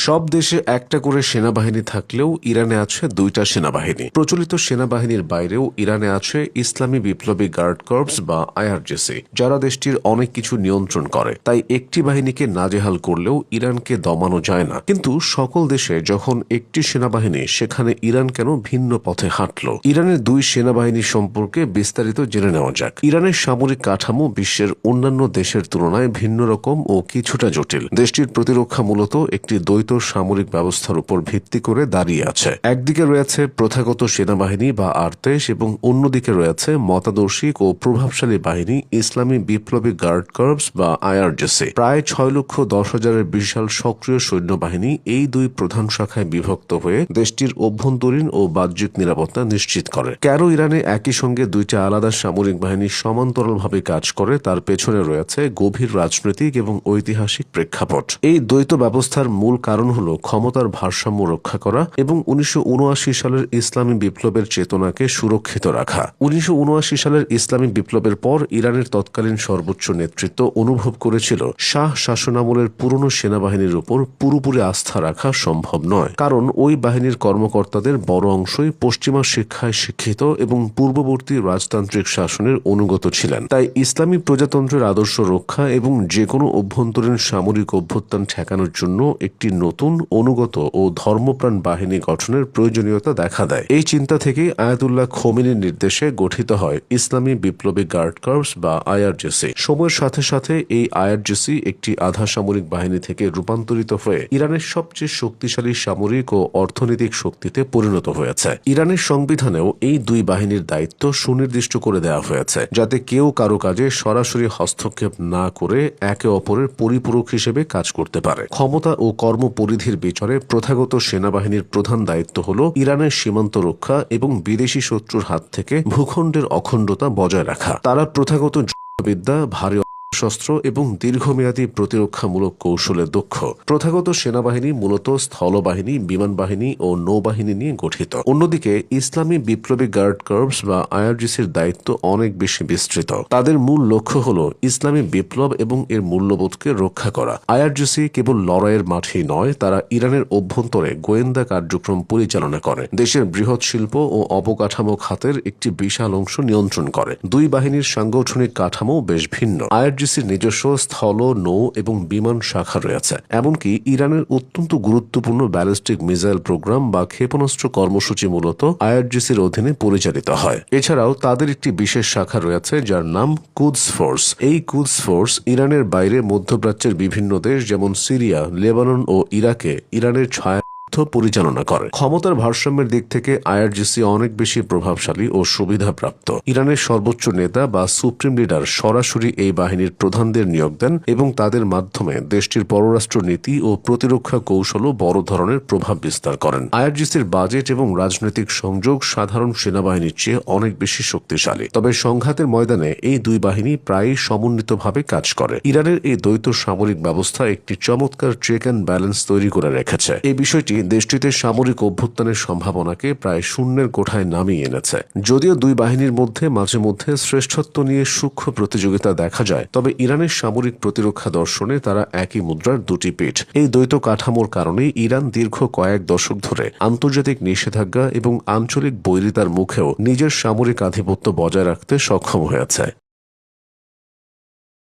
সব দেশে একটা করে সেনাবাহিনী থাকলেও ইরানে আছে দুইটা সেনাবাহিনী। প্রচলিত সেনাবাহিনীর বাইরেও ইরানে আছে ইসলামী বিপ্লবী গার্ড কর্পস বা আইআরজিসি, যারা দেশটির অনেক কিছু নিয়ন্ত্রণ করে। তাই একটি বাহিনীকে নাজেহাল করলেও ইরানকে দমানো যায় না। কিন্তু সকল দেশে যখন একটি সেনাবাহিনী, সেখানে ইরান কেন ভিন্ন পথে হাঁটল? ইরানের দুই সেনাবাহিনী সম্পর্কে বিস্তারিত জেনে নেওয়া যাক। ইরানের সামরিক কাঠামো বিশ্বের অন্যান্য দেশের তুলনায় ভিন্ন রকম ও কিছুটা জটিল। দেশটির প্রতিরক্ষা মূলত একটি দ্বৈত সামরিক ব্যবস্থার উপর ভিত্তি করে দাঁড়িয়ে আছে। একদিকে রয়েছে প্রথাগত সেনাবাহিনী বা আরতেশ এবং অন্যদিকে রয়েছে মতাদর্শিক ও প্রভাবশালী বাহিনী ইসলামী বিপ্লবী গার্ড কর্পস বা আইআরজিসি। প্রায় 6,10,000-এর বিশাল সক্রিয় সৈন্যবাহিনী এই দুই প্রধান শাখায় বিভক্ত হয়ে দেশটির অভ্যন্তরীণ ও বাহ্যিক নিরাপত্তা নিশ্চিত করে। কেন ইরানে একই সঙ্গে দুইটা আলাদা সামরিক বাহিনী সমান্তরালভাবে কাজ করে, তার পেছনে রয়েছে গভীর রাজনৈতিক এবং ঐতিহাসিক প্রেক্ষাপট। এই দ্বৈত ব্যবস্থার মূল কারণ হল ক্ষমতার ভারসাম্য রক্ষা করা এবং 1979 সালের ইসলামী বিপ্লবের চেতনাকে সুরক্ষিত রাখা। 1979 সালের ইসলামী বিপ্লবের পর ইরানের তৎকালীন সর্বোচ্চ নেতৃত্ব অনুভব করেছিল শাহ শাসনামলের পুরনো সেনাবাহিনীর উপর পুরোপুরি আস্থা রাখা সম্ভব নয়, কারণ ওই বাহিনীর কর্মকর্তাদের বড় অংশই পশ্চিমা শিক্ষায় শিক্ষিত এবং পূর্ববর্তী রাজতান্ত্রিক শাসনের অনুগত ছিলেন। তাই ইসলামী প্রজাতন্ত্রের আদর্শ রক্ষা এবং যে কোনো অভ্যন্তরীণ সামরিক অভ্যুত্থান ঠেকানোর জন্য একটি নতুন অনুগত ও ধর্মপ্রাণ বাহিনী গঠনের প্রয়োজনীয়তা দেখা দেয়। এই চিন্তা থেকে আয়াতুল্লাহ খোমেনির নির্দেশে গঠিত হয় ইসলামী বিপ্লবী গার্ড কর্পস বা আইআরজিসি। সময়ের সাথে সাথে এই আইআরজিসি একটি আধা সামরিক বাহিনী থেকে রূপান্তরিত হয়ে ইরানের সবচেয়ে শক্তিশালী সামরিক ও অর্থনৈতিক শক্তিতে পরিণত হয়েছে। ইরানের সংবিধানেও এই দুই বাহিনীর দায়িত্ব সুনির্দিষ্ট করে দেওয়া হয়েছে, যাতে কেউ কারো কাজে সরাসরি হস্তক্ষেপ না করে একে অপরের পরিপূরক হিসেবে কাজ করতে পারে। ক্ষমতা ও কর্মপরিধির বিচারে প্রথাগত সেনাবাহিনীর প্রধান দায়িত্ব হল ইরানের সীমান্ত রক্ষা এবং বিদেশি শত্রুর হাত থেকে ভূখণ্ডের অখণ্ডতা বজায় রাখা। তারা প্রথাগত যুদ্ধবিদ্যা, ভারী শস্ত্র এবং দীর্ঘমেয়াদী প্রতিরক্ষামূলক কৌশলে দক্ষ। প্রথাগত সেনাবাহিনী মূলত স্থলবাহিনী, বিমান বাহিনী ও নৌবাহিনী নিয়ে গঠিত। অন্যদিকে ইসলামী বিপ্লবী গার্ড কর্পস বা আইআরজিসির দায়িত্ব অনেক বেশি বিস্তৃত। তাদের মূল লক্ষ্য হল ইসলামী বিপ্লব এবং এর মূল্যবোধকে রক্ষা করা। আইআরজিসি কেবল লড়াইয়ের মাঠেই নয়, তারা ইরানের অভ্যন্তরে গোয়েন্দা কার্যক্রম পরিচালনা করে, দেশের বৃহৎ শিল্প ও অবকাঠামো খাতের একটি বিশাল অংশ নিয়ন্ত্রণ করে। দুই বাহিনীর সাংগঠনিক কাঠামো বেশ ভিন্ন। আইআরজিসির নিজস্ব স্থল, নৌ এবং বিমান শাখা রয়েছে। এমনকি ইরানের অত্যন্ত গুরুত্বপূর্ণ ব্যালিস্টিক মিসাইল প্রোগ্রাম বা ক্ষেপণাস্ত্র কর্মসূচি মূলত আইআরজিসির অধীনে পরিচালিত হয়। এছাড়াও তাদের একটি বিশেষ শাখা রয়েছে যার নাম কুদস ফোর্স। এই কুদস ফোর্স ইরানের বাইরে মধ্যপ্রাচ্যের বিভিন্ন দেশ যেমন সিরিয়া, লেবানন ও ইরাকে ইরানের ছায়া পরিচালনা করে। ক্ষমতার ভারসাম্যের দিক থেকে আইআরজিসি অনেক বেশি প্রভাবশালী ও সুবিধাপ্রাপ্ত। ইরানের সর্বোচ্চ নেতা বা সুপ্রিম লিডার সরাসরি এই বাহিনীর প্রধানদের নিয়োগ দেন এবং তাদের মাধ্যমে দেশটির পররাষ্ট্র নীতি ও প্রতিরক্ষা কৌশলও বড় ধরনের প্রভাব বিস্তার করেন। আইআরজিসির বাজেট এবং রাজনৈতিক সংযোগ সাধারণ সেনাবাহিনীর চেয়ে অনেক বেশি শক্তিশালী। তবে সংঘাতের ময়দানে এই দুই বাহিনী প্রায়ই সমন্বিতভাবে কাজ করে। ইরানের এই দ্বৈত সামরিক ব্যবস্থা একটি চমৎকার চেক অ্যান্ড ব্যালেন্স তৈরি করে রেখেছে। এই বিষয়টি দেশটিতে সামরিক অভ্যুত্থানের সম্ভাবনাকে প্রায় শূন্যের কোঠায় নামিয়ে এনেছে। যদিও দুই বাহিনীর মধ্যে মাঝে মধ্যে শ্রেষ্ঠত্ব নিয়ে সূক্ষ্ম প্রতিযোগিতা দেখা যায়, তবে ইরানের সামরিক প্রতিরক্ষা দর্শনে তারা একই মুদ্রার দুটি পিঠ। এই দ্বৈত কাঠামোর কারণে ইরান দীর্ঘ কয়েক দশক ধরে আন্তর্জাতিক নিষেধাজ্ঞা এবং আঞ্চলিক বৈরিতার মুখেও নিজের সামরিক আধিপত্য বজায় রাখতে সক্ষম হয়েছে।